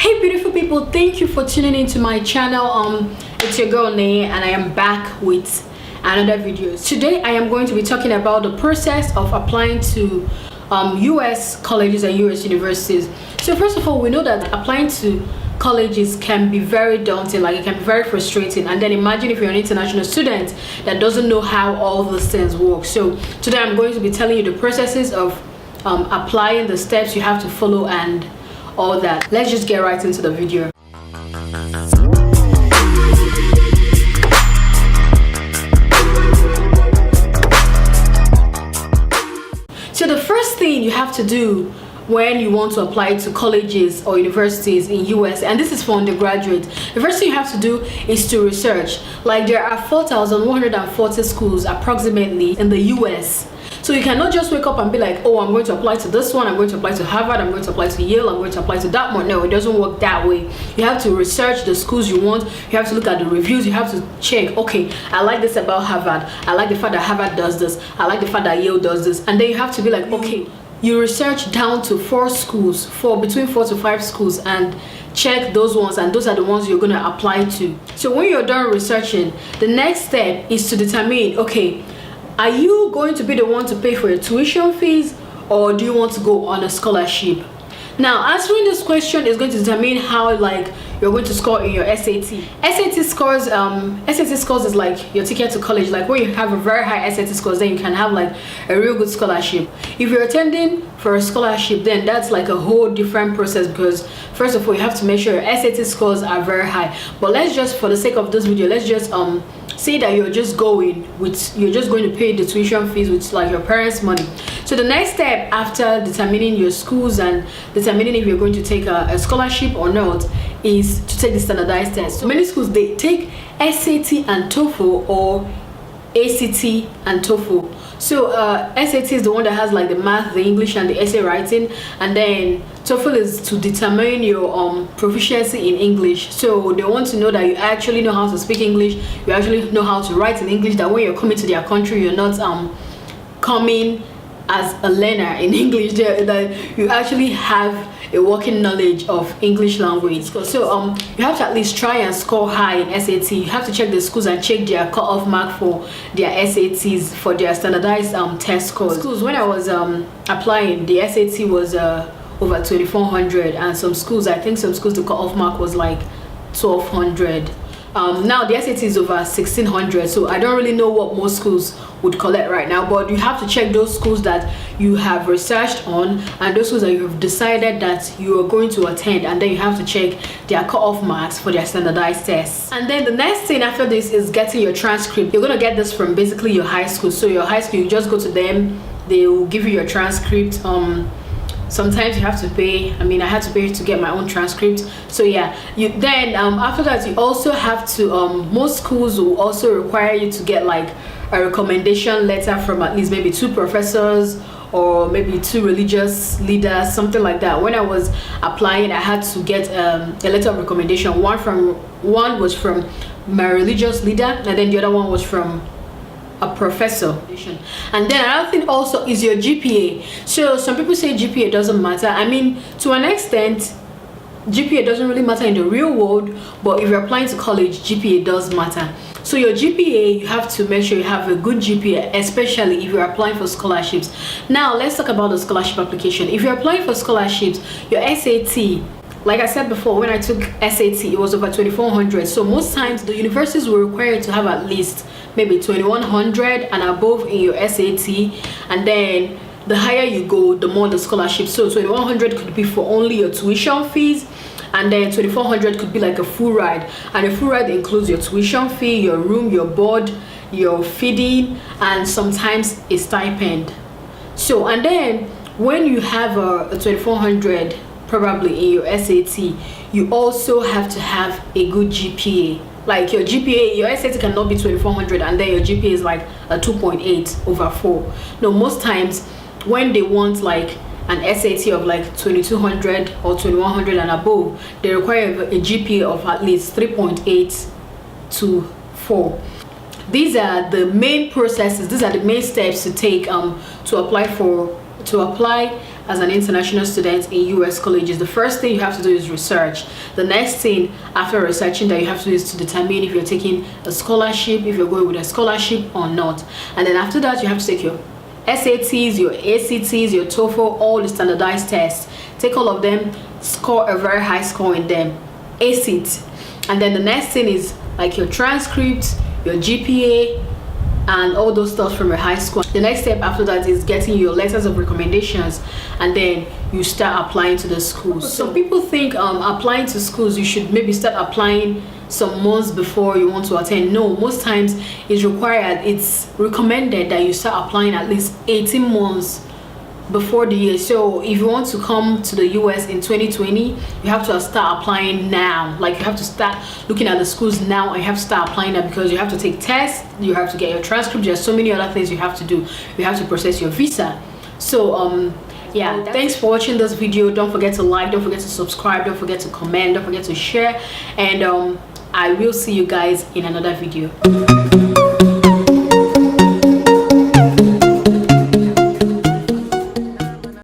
Hey beautiful people, thank you for tuning into my channel. It's your girl Nenyeh, and I am back with another video. Today I am going to be talking about the process of applying to US colleges and US universities. So first of all, we know that applying to colleges can be very daunting, like it can be very frustrating. And then imagine if you're an international student that doesn't know how all these things work. So today I'm going to be telling you the processes of applying, the steps you have to follow and all that. Let's just get right into the video. So the first thing you have to do when you want to apply to colleges or universities in US, and this is for undergraduates, the first thing you have to do is to research. Like there are 4,140 schools approximately in the US. So you cannot just wake up and be like, oh, I'm going to apply to this one, I'm going to apply to Harvard, I'm going to apply to Yale, I'm going to apply to that one. No, it doesn't work that way. You have to research the schools you want. You have to look at the reviews. You have to check, okay, I like this about Harvard. I like the fact that Harvard does this. I like the fact that Yale does this. And then you have to be like, okay, you research down to 4 schools, between 4 to 5 schools, and check those ones, and those are the ones you're going to apply to. So when you're done researching, the next step is to determine, okay, are you going to be the one to pay for your tuition fees, or do you want to go on a scholarship? Now, answering this question is going to determine how you're going to score in your SAT. SAT scores is like your ticket to college. Like when you have a very high SAT scores, then you can have like a real good scholarship. If you're attending for a scholarship, then that's like a whole different process, because first of all, you have to make sure your SAT scores are very high. But let's just, for the sake of this video, let's just say that you're just going to pay the tuition fees with like your parents' money. So the next step after determining your schools and determining if you're going to take a scholarship or not is to take the standardized test. So many schools, they take SAT and TOEFL, or ACT and TOEFL. So SAT is the one that has like the math, the English, and the essay writing, and then TOEFL is to determine your proficiency in English. So they want to know that you actually know how to speak English, you actually know how to write in English, that when you're coming to their country, you're not coming as a learner in English, that you actually have a working knowledge of English language. So you have to at least try and score high in SAT. You have to check the schools and check their cutoff mark for their SATs, for their standardized test scores. Schools, when I was applying, the SAT was over 2,400, and some schools, I think some schools, the cutoff mark was like 1,200. Now the SAT is over 1,600, so I don't really know what most schools would collect right now, but you have to check those schools that you have researched on and those schools that you have decided that you are going to attend, and then you have to check their cutoff marks for their standardized tests. And then the next thing after this is getting your transcript. You're going to get this from basically your high school. So your high school, you just go to them, they will give you your transcript. Sometimes you have to pay. I mean, I had to pay to get my own transcript. So yeah, after that, you also have to most schools will also require you to get like a recommendation letter from at least maybe 2 professors or maybe 2 religious leaders, something like that. When I was applying, I had to get a letter of recommendation. One was from my religious leader, and then the other one was from a professor. And then another thing also is your GPA. So some people say GPA doesn't matter. I mean, to an extent, GPA doesn't really matter in the real world, but if you're applying to college, GPA does matter. So your GPA, you have to make sure you have a good GPA, especially if you're applying for scholarships. Now let's talk about the scholarship application. If you're applying for scholarships, your SAT, like I said before, when I took SAT, it was over 2,400. So most times the universities will require you to have at least maybe 2,100 and above in your SAT, and then the higher you go, the more the scholarship. So 2,100 could be for only your tuition fees, and then 2,400 could be like a full ride, and a full ride includes your tuition fee, your room, your board, your feeding, and sometimes a stipend. So, and then when you have a 2,400 probably in your SAT, you also have to have a good GPA. Like your GPA, your SAT cannot be 2,400 and then your GPA is like a 2.8 over 4. No, most times when they want like an SAT of like 2,200 or 2,100 and above, they require a GPA of at least 3.8 to 4. These are the main processes, these are the main steps to take to apply as an international student in US colleges, the first thing you have to do is research. The next thing after researching that you have to do is to determine if you're taking a scholarship, if you're going with a scholarship or not. And then after that, you have to take your SATs, your ACTs, your TOEFL, all the standardized tests. Take all of them, score a very high score in them, ace it. And then the next thing is like your transcript, your GPA, and all those stuff from your high school. The next step after that is getting your letters of recommendations, and then you start applying to the schools. So people think applying to schools, you should maybe start applying some months before you want to attend. No, most times it's required, it's recommended that you start applying at least 18 months before the year. So if you want to come to the US in 2020, you have to start applying now. Like, you have to start looking at the schools now, and you have to start applying now, because you have to take tests, you have to get your transcript, there's so many other things you have to do. You have to process your visa. So yeah, thanks for watching this video. Don't forget to like, don't forget to subscribe, don't forget to comment, don't forget to share, and I will see you guys in another video.